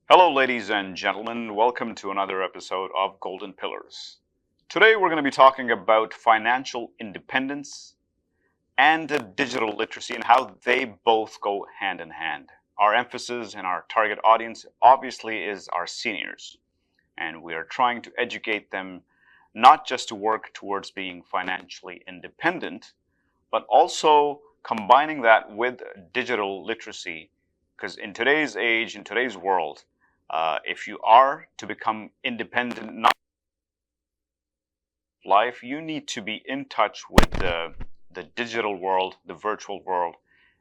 Hello, ladies and gentlemen. Welcome to another episode of Golden Pillars. Today, we're going to be talking about financial independence and digital literacy and how they both go hand in hand. Our emphasis and our target audience obviously is our seniors, and we are trying to educate them not just to work towards being financially independent, but also combining that with digital literacy. Because in today's age, in today's world, if you are to become independent, not life, you need to be in touch with the digital world, the virtual world,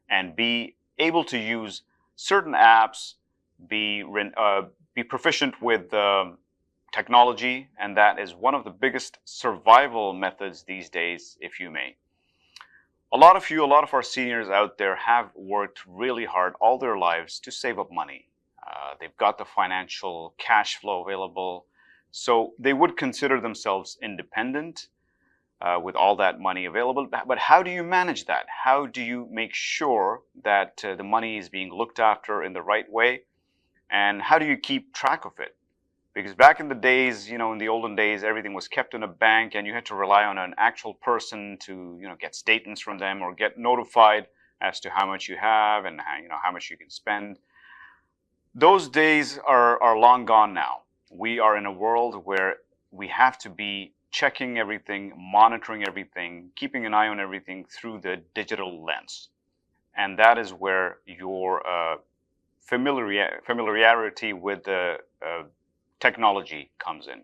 and be able to use certain apps, be proficient with technology, and that is one of the biggest survival methods these days, if you may. A lot of our seniors out there have worked really hard all their lives to save up money. They've got the financial cash flow available, so they would consider themselves independent with all that money available. But how do you manage that? How do you make sure that the money is being looked after in the right way? And how do you keep track of it? Because back in the days, in the olden days, everything was kept in a bank and you had to rely on an actual person to, get statements from them or get notified as to how much you have and how much you can spend. Those days are long gone now. We are in a world where we have to be checking everything, monitoring everything, keeping an eye on everything through the digital lens. And that is where your familiarity with the technology comes in.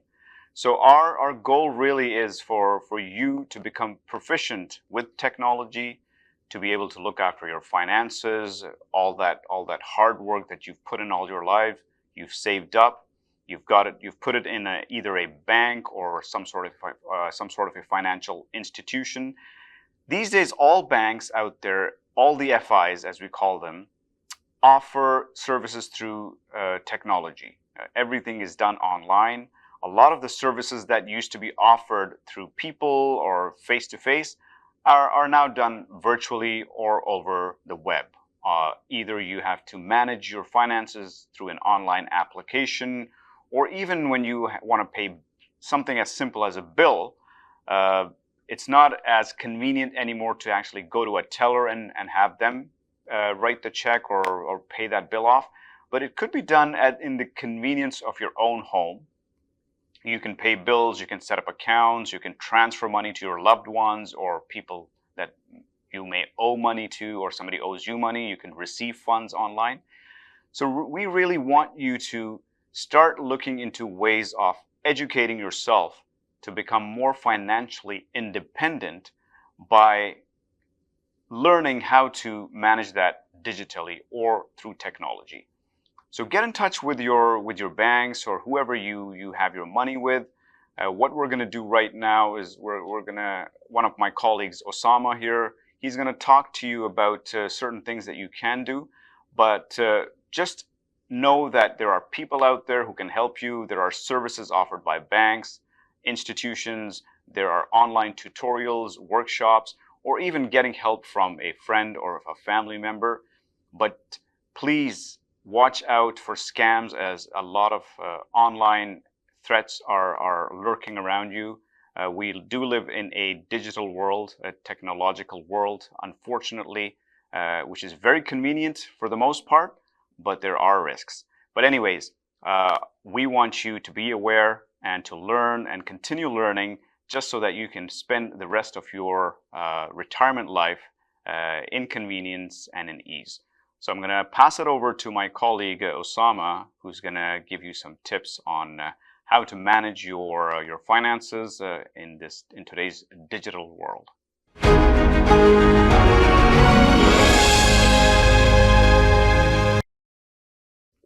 So our goal really is for you to become proficient with technology, to be able to look after your finances, all that hard work that you've put in all your life, you've saved up, you've put it in either a bank or some sort of a financial institution. These days, all banks out there, all the FIs as we call them, offer services through technology. Everything is done online. A lot of the services that used to be offered through people or face-to-face are now done virtually or over the web. Either you have to manage your finances through an online application, or even when you want to pay something as simple as a bill, it's not as convenient anymore to actually go to a teller and have them write the check or pay that bill off. But it could be done in the convenience of your own home. You can pay bills, you can set up accounts, you can transfer money to your loved ones or people that you may owe money to, or somebody owes you money. You can receive funds online. So we really want you to start looking into ways of educating yourself to become more financially independent by learning how to manage that digitally or through technology. So get in touch with your banks or whoever you have your money with. What we're going to do right now is one of my colleagues, Osama here, he's going to talk to you about certain things that you can do. But just know that there are people out there who can help you. There are services offered by banks, institutions. There are online tutorials, workshops, or even getting help from a friend or a family member. But please watch out for scams, as a lot of online threats are lurking around you. We do live in a digital world, a technological world, unfortunately, which is very convenient for the most part, but there are risks. But anyways, we want you to be aware and to learn and continue learning, just so that you can spend the rest of your retirement life in convenience and in ease. So I'm going to pass it over to my colleague Osama, who's going to give you some tips on how to manage your finances in today's digital world.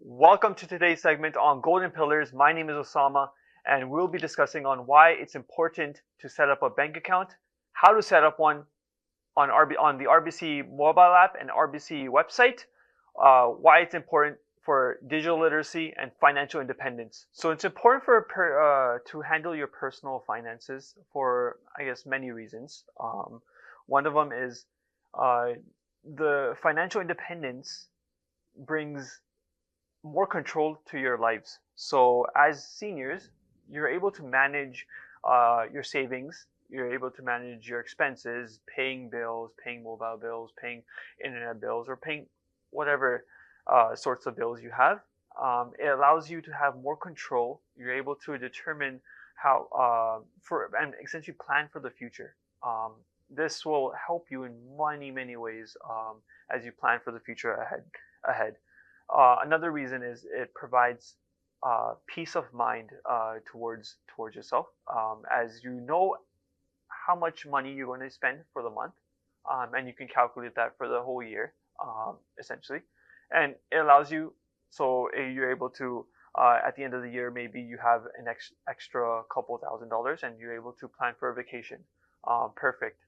Welcome to today's segment on Golden Pillars. My name is Osama, and we'll be discussing on why it's important to set up a bank account, how to set up one on the RBC mobile app and RBC website, why it's important for digital literacy and financial independence. So it's important to handle your personal finances for, I guess, many reasons. One of them is the financial independence brings more control to your lives. So as seniors, you're able to manage your savings. You're able to manage your expenses, paying bills, paying mobile bills, paying internet bills, or paying whatever sorts of bills you have. It allows you to have more control. You're able to determine how and essentially plan for the future. This will help you in many ways as you plan for the future ahead. Another reason is it provides peace of mind towards yourself, as you know how much money you're going to spend for the month, and you can calculate that for the whole year, essentially. And it allows you, so you're able to, at the end of the year, maybe you have an extra couple $1,000s and you're able to plan for a vacation. Perfect.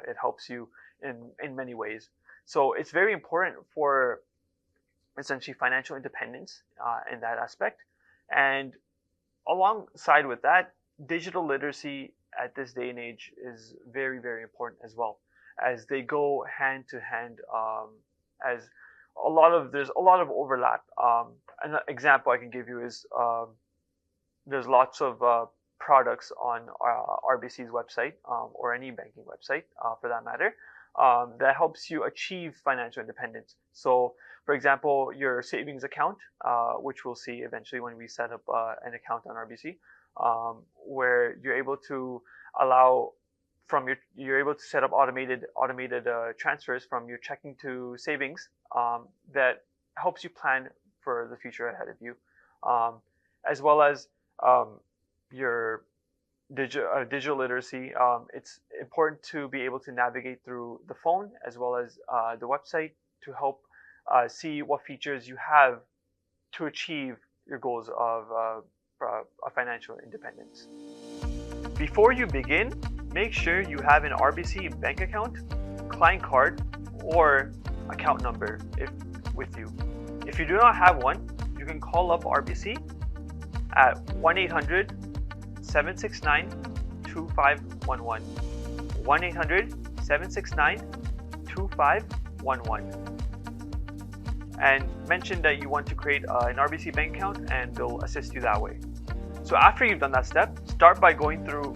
It helps you in many ways. So it's very important for essentially financial independence in that aspect. And alongside with that, digital literacy at this day and age is very important as well, as they go hand to hand, as there's a lot of overlap. An example I can give you is there's lots of products on RBC's website, or any banking website for that matter, that helps you achieve financial independence. So for example, your savings account, which we'll see eventually when we set up an account on RBC, where you're able to you're able to set up automated transfers from your checking to savings, that helps you plan for the future ahead of you, as well as your digital literacy. It's important to be able to navigate through the phone as well as the website to help see what features you have to achieve your goals of financial independence. Before you begin, make sure you have an RBC bank account, client card, or account number with you. If you do not have one, you can call up RBC at 1-800-769-2511. 1-800-769-2511. And mention that you want to create an RBC bank account, and they'll assist you that way. So after you've done that step, start by going through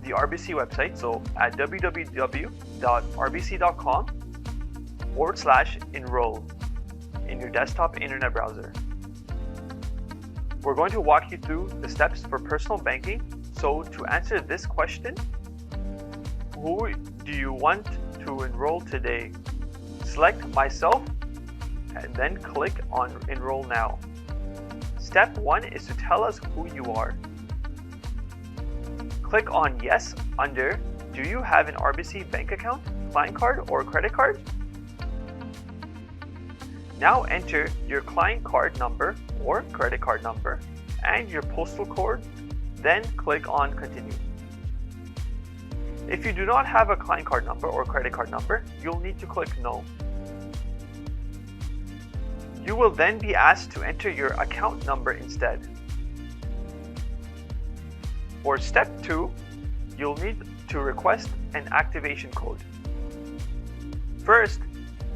the RBC website. So at www.rbc.com/enroll in your desktop internet browser. We're going to walk you through the steps for personal banking. So to answer this question, who do you want to enroll today? Select myself and then click on Enroll Now. Step 1 is to tell us who you are. Click on Yes under Do you have an RBC bank account, client card, or credit card? Now enter your client card number or credit card number and your postal code, then click on Continue. If you do not have a client card number or credit card number, you'll need to click No. You will then be asked to enter your account number instead. For step 2, you'll need to request an activation code. First,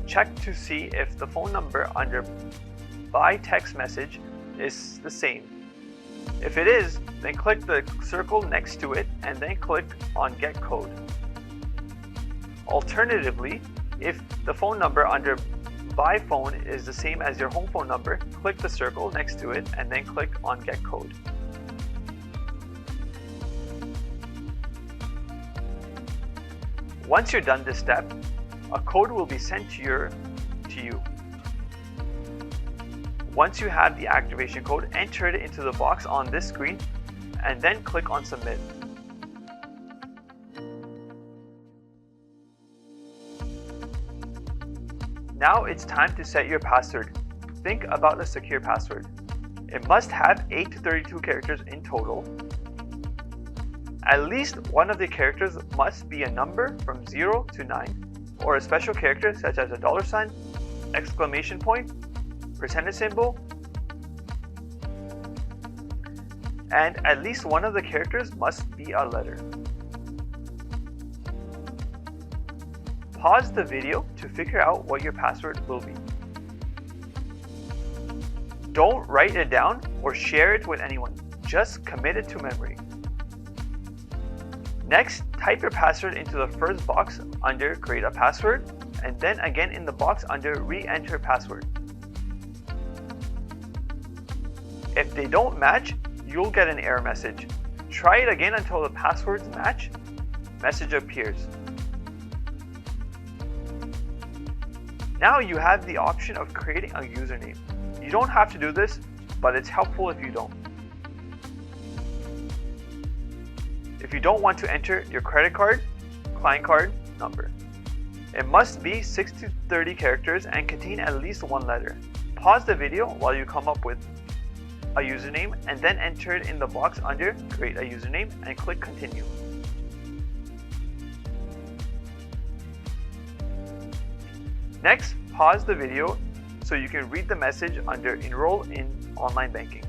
check to see if the phone number under by text message is the same. If it is, then click the circle next to it and then click on Get Code. Alternatively, if the phone number under by phone is the same as your home phone number, click the circle next to it and then click on Get Code. Once you're done this step, a code will be sent to you. Once you have the activation code, enter it into the box on this screen and then click on Submit. Now it's time to set your password. Think about a secure password. It must have 8 to 32 characters in total. At least one of the characters must be a number from 0 to 9, or a special character such as a $, exclamation point, percentage symbol, and at least one of the characters must be a letter. Pause the video to figure out what your password will be. Don't write it down or share it with anyone. Just commit it to memory. Next, type your password into the first box under Create a Password, and then again in the box under Re-enter Password. If they don't match, you'll get an error message. Try it again until the passwords match. Message appears. Now you have the option of creating a username. You don't have to do this, but it's helpful if you don't. If you don't want to enter your credit card, client card number. It must be 6 to 30 characters and contain at least one letter. Pause the video while you come up with a username and then enter it in the box under Create a Username and click Continue. Next, pause the video so you can read the message under Enroll in Online Banking.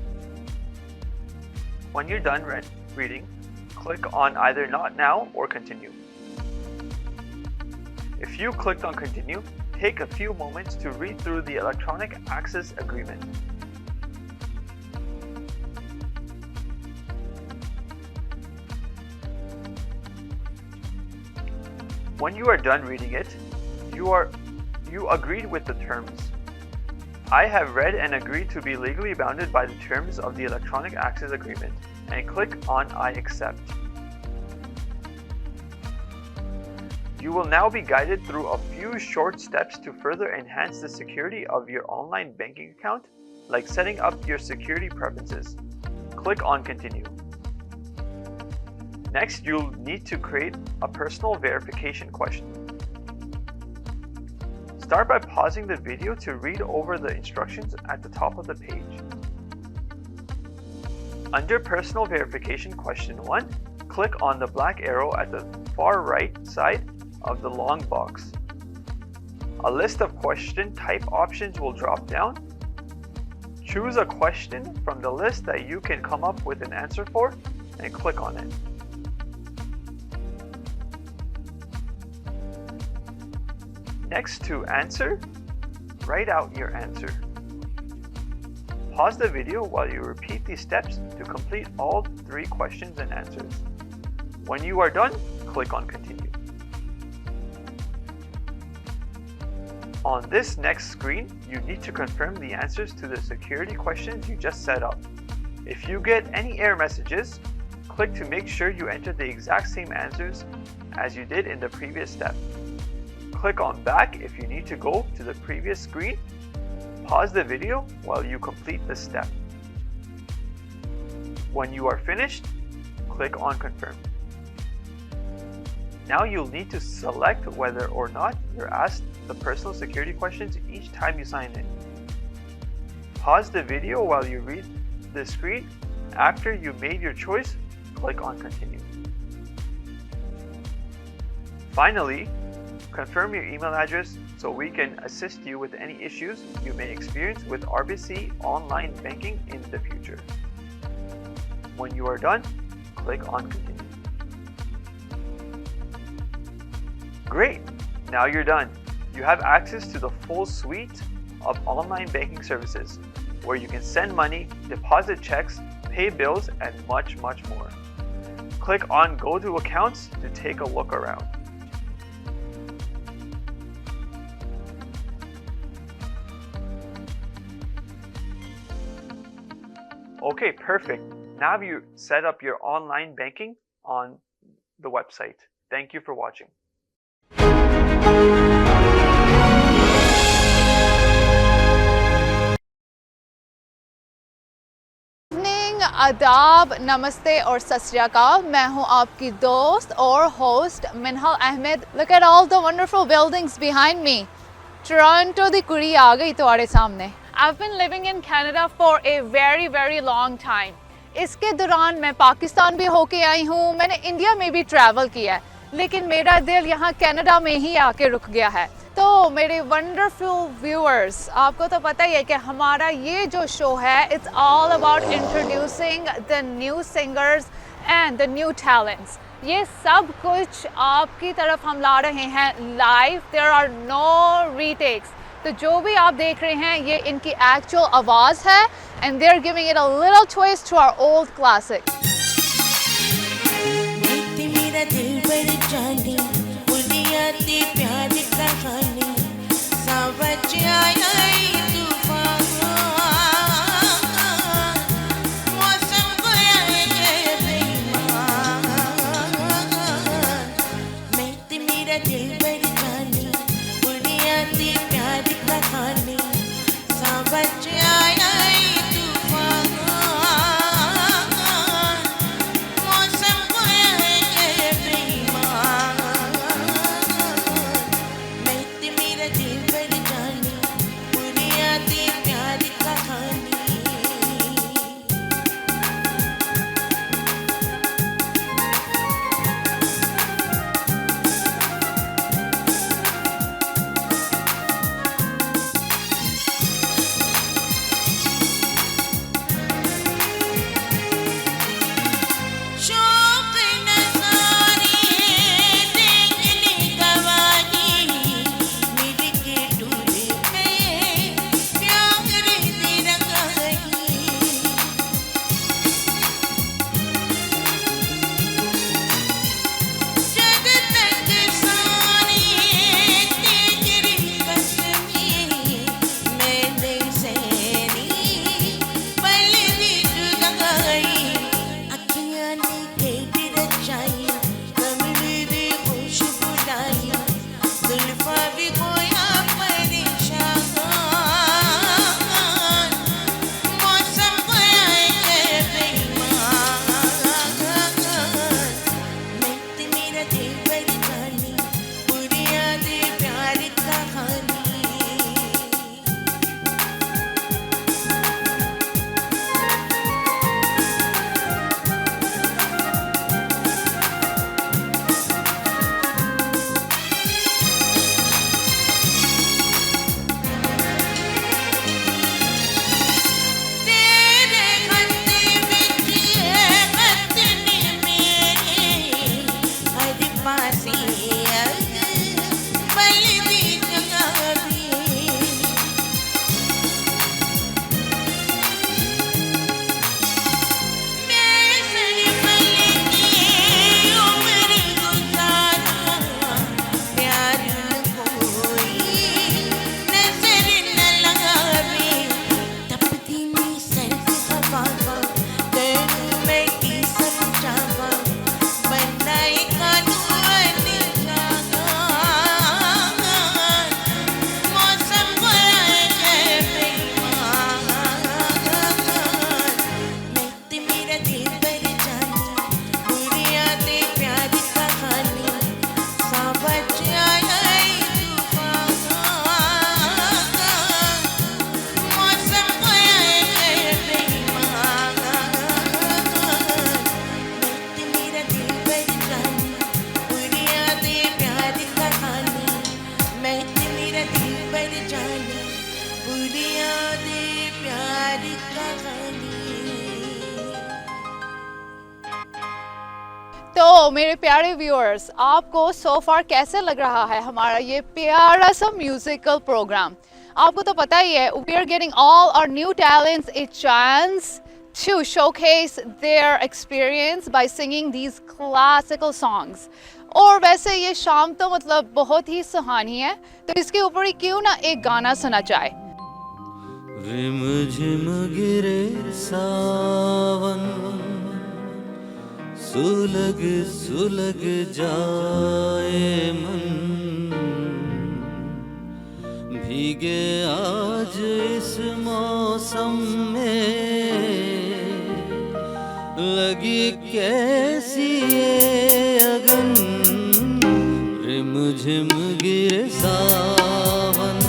When you're done reading, click on either Not Now or Continue. If you clicked on Continue, take a few moments to read through the Electronic Access Agreement. When you are done reading it, you agreed with the terms. I have read and agreed to be legally bounded by the terms of the Electronic Access Agreement, and click on I accept. You will now be guided through a few short steps to further enhance the security of your online banking account, like setting up your security preferences. Click on Continue. Next, you'll need to create a personal verification question. Start by pausing the video to read over the instructions at the top of the page. Under Personal Verification Question 1, click on the black arrow at the far right side of the long box. A list of question type options will drop down. Choose a question from the list that you can come up with an answer for and click on it. Next to Answer, write out your answer. Pause the video while you repeat these steps to complete all 3 questions and answers. When you are done, click on Continue. On this next screen, you need to confirm the answers to the security questions you just set up. If you get any error messages, click to make sure you enter the exact same answers as you did in the previous step. Click on Back if you need to go to the previous screen. Pause the video while you complete this step. When you are finished, click on Confirm. Now you'll need to select whether or not you're asked the personal security questions each time you sign in. Pause the video while you read the screen. After you made your choice, click on Continue. Finally, confirm your email address so we can assist you with any issues you may experience with RBC online banking in the future. When you are done, click on Continue. Great! Now you're done. You have access to the full suite of online banking services where you can send money, deposit checks, pay bills, and much more. Click on Go to Accounts to take a look around. Okay, perfect. Now you set up your online banking on the website. Thank you for watching. आदाब, नमस्ते और सत श्री अकाल। मैं हूं आपकी दोस्त और host Minhal Ahmad. Look at all the wonderful buildings behind me. Toronto दी कुड़ी आ गई तुम्हारे सामने। I've been living in Canada for a very long time. इसके दौरान मैं पाकिस्तान भी होके आई हूँ, मैंने इंडिया में भी ट्रैवल किया है, लेकिन मेरा दिल यहाँ कनाडा में ही आके रुक गया है। तो मेरे वंडरफुल व्यूअर्स, आपको तो पता ही है कि हमारा ये जो शो है, it's all about introducing the new singers and the new talents. ये सब कुछ आपकी तरफ हम ला रहे हैं live. There are no retakes. तो जो भी आप देख रहे हैं ये इनकी एक्चुअल आवाज़ है and they're giving it a little twist to our old classic. तो मेरे प्यारे व्यूअर्स, आपको सो फार कैसे लग रहा है हमारा ये प्यारा सा म्यूजिकल प्रोग्राम? आपको तो पता ही है, we are getting all our new talents a chance to showcase their experience by singing these classical songs. और वैसे ये शाम तो मतलब बहुत ही सुहानी है, तो इसके ऊपर ही क्यों ना एक गाना सुना जाए। रिम झिम गिरे सावन, सुलग सुलग जाए मन, भीगे आज इस मौसम में, लगी कैसी ये अगन। रिम झिम गिरे सावन,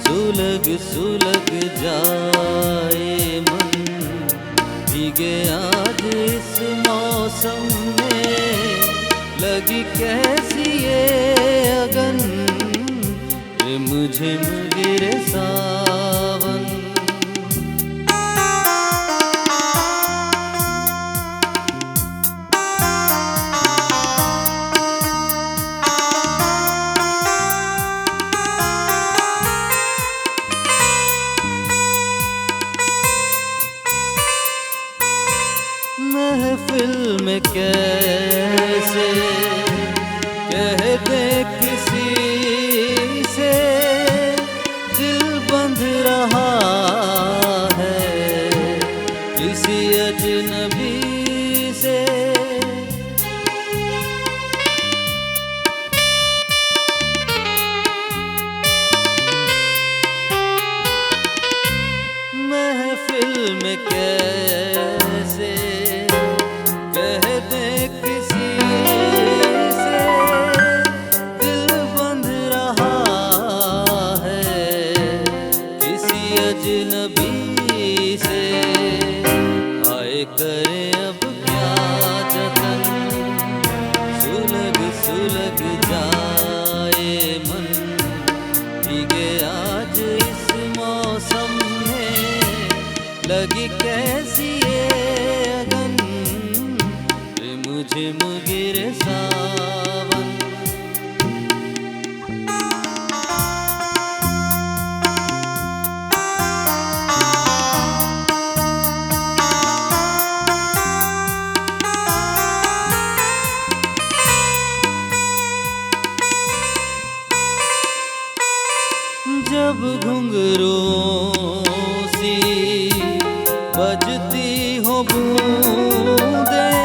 सुलग सुलग जाए मन, भीगे आज इस मौसम में, लगी कैसी ये अगन। रिम झिम गिरे सावन। में कैसे कह दे किसी से दिल बंध रहा है किसी अजनबी से। महफिल में कैसे कह दे किसी से दिल बंध रहा है किसी अजनबी से। आए करे अब क्या जतन सुलग सुलग जाए मन भीगे आज इस मौसम में लगी कैसी ये अगन रिमझिम गिरे सावन। जब घुंघरूं सी बजती हो बूंदें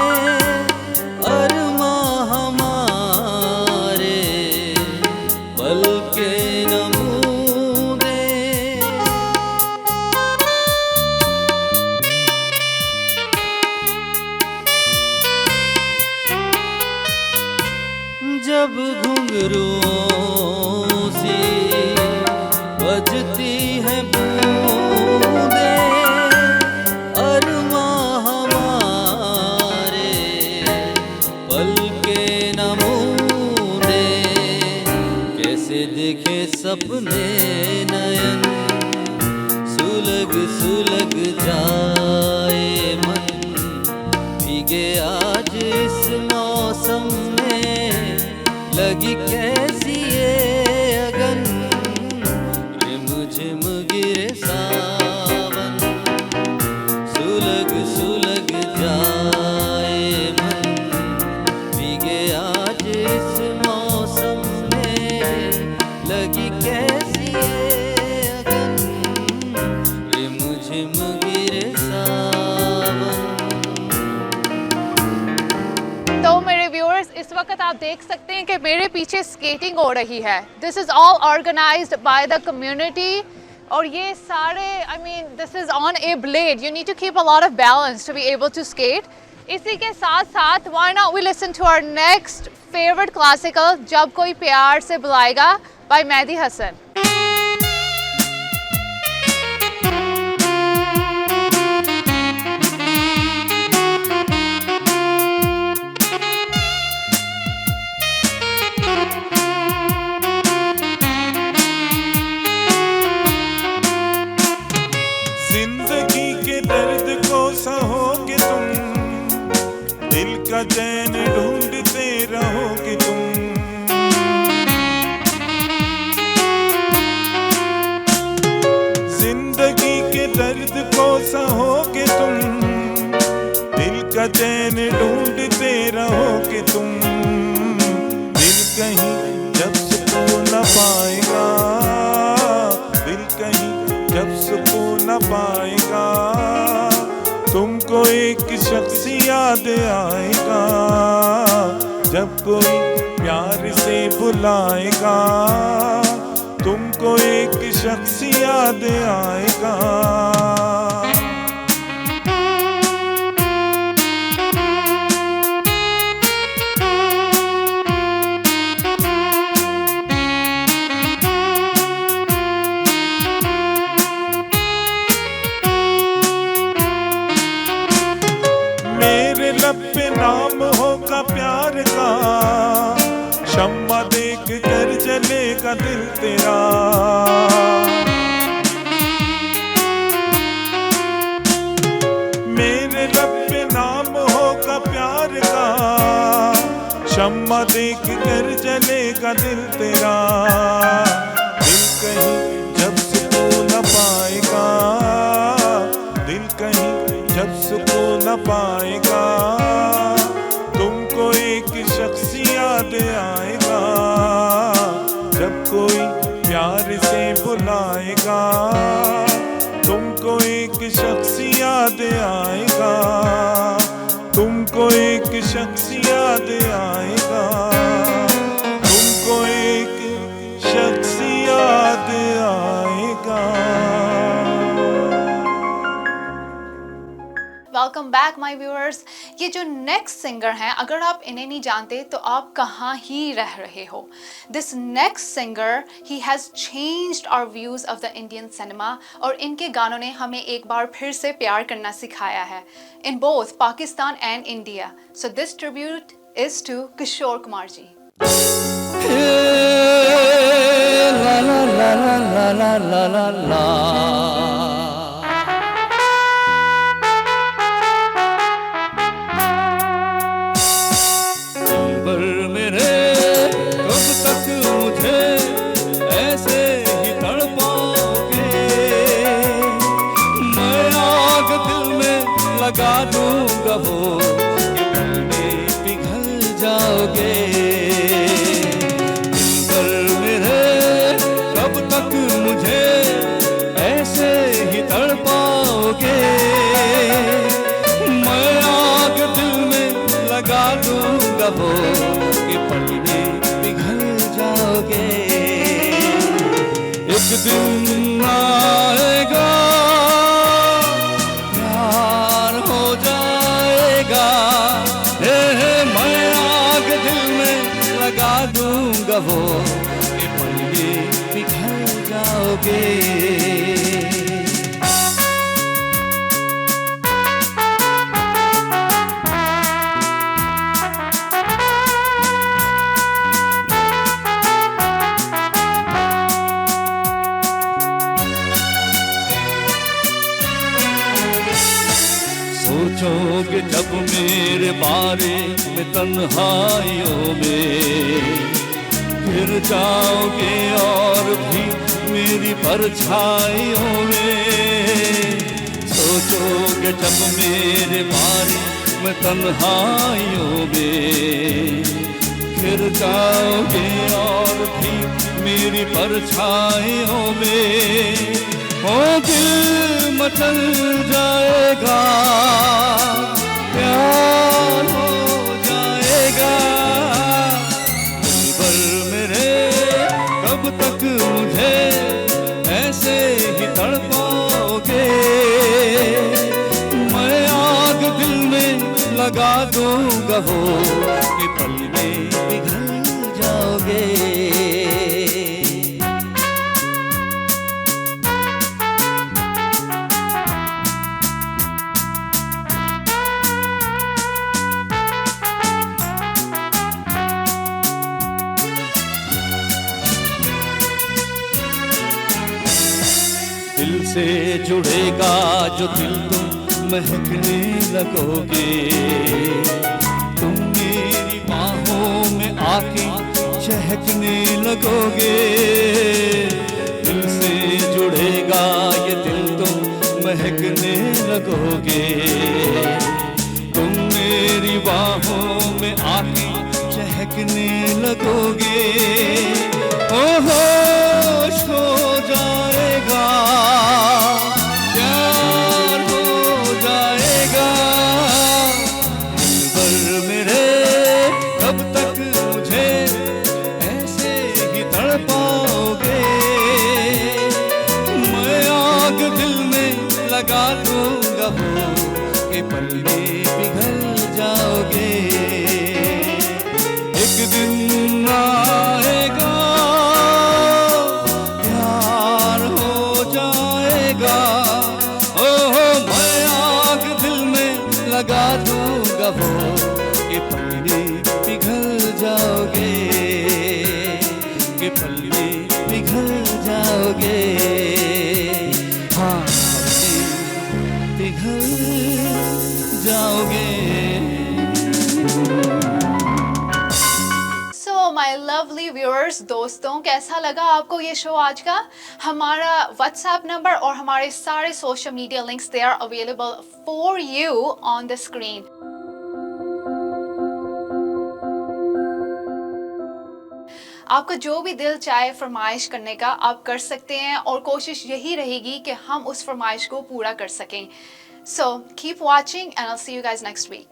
अरमां हमारे पल के नमूने। जब घुंघरूं सी बजती है बूंदें अरमां हमारे पल के नमूने। कैसे देखे सपने नयन सुलग सुलग जाए मन भीगे आज इस मौसम में लगी कैसी ये अगन रिमझिम गिरे सावन। सुलग सुलग जाए मन भीगे आज इस मौसम में लगी कैसी ये अगन रिमझिम गिरे सावन। तो मेरे व्यूअर्स इस वक्त आप देख सकते हैं कि मेरे पीछे स्केटिंग हो रही है। This is all organised by the community और ये सारे this is on a blade. You need to keep a lot of balance to be able to skate. इसी के साथ साथ why not we listen to our next favourite classical जब कोई प्यार से बुलाएगा बाय मेहदी हसन। जिंदगी के दर्द को सहोगे तुम दिल का चैन ढूंढते रहोगे तुम। जिंदगी के दर्द को सहोगे तुम दिल का चैन ढूंढते रहोगे तुम। दिल कहीं जब सुकून न पाएगा दिल कहीं जब सुकून न पाएगा तुमको एक शख्स याद आएगा जब कोई प्यार से बुलाएगा तुमको एक शख्स याद आएगा। मेरे लब पे नाम होगा प्यार का शम्मा देख कर जलेगा दिल तेरा। मेरे लब पे नाम होगा प्यार का शम्मा देख कर जलेगा दिल तेरा। दिल कहीं जब सुकून न पाएगा दिल कहीं जब सुकून न पाएगा कोई प्यार से बुलाएगा, तुमको एक शख्स याद आएगा, तुमको एक शख्स याद आएगा, तुमको एक शख्स याद आएगा। Welcome back my viewers. ये जो नेक्स्ट सिंगर हैं, अगर आप इन्हें नहीं जानते तो आप कहाँ ही रह रहे हो। This next singer he has changed our views of the Indian cinema, और इनके गानों ने हमें एक बार फिर से प्यार करना सिखाया है in both Pakistan and India. So this tribute is to Kishore Kumar ji. ला ला ला ला ला ला ला ला लगा दूंगा वो कि पल में पिघल जाओगे। दिल भर मेरे कब तक मुझे ऐसे ही तड़पाओगे। मैं आग दिल में लगा दूंगा वो कि पल में पिघल जाओगे। एक दिन आएगा वो कि पल में पिघल जाओगे। सोचोगे जब मेरे बारे में तन्हाइयों में, फिर जाओगे और भी मेरी परछाइयों में। सोचोगे जब मेरे बारे में तन्हाइयों में, फिर जाओगे और भी मेरी परछाइयों में। ओ दिल मचल जाएगा, प्यार हो जाएगा। कब तक मुझे ऐसे ही तड़पाओगे। मैं आग दिल में लगा दूंगा वो कि पल में पिघल जाओगे। दिल से जुड़ेगा जो दिल तुम महकने लगोगे। तुम मेरी बाहों में आके चहकने लगोगे। दिल से जुड़ेगा ये दिल तुम महकने लगोगे। तुम मेरी बाहों में आके चहकने लगोगे। ओ होश हो जाएगा, प्यार हो जाएगा। दिल भर मेरे कब तक मुझे ऐसे ही तड़पाओगे। मैं आग दिल में लगा दूंगा वो कि पल में पिघल जाओगे। एक दिन आएगा, प्यार हो जाएगा। ओहो मैं आग दिल में लगा दूंगा वो कि पल में पिघल जाओगे, कि पल में पिघल जाओगे। हाँ पिघल जाओगे। माय लवली व्यूअर्स, दोस्तों कैसा लगा आपको ये शो आज का? हमारा व्हाट्सएप नंबर और हमारे सारे social media links they are available for you on the screen. आपका जो भी दिल चाहे फरमाइश करने का आप कर सकते हैं और कोशिश यही रहेगी कि हम उस फरमाइश को पूरा कर सकें. So keep watching and I'll see you guys next week.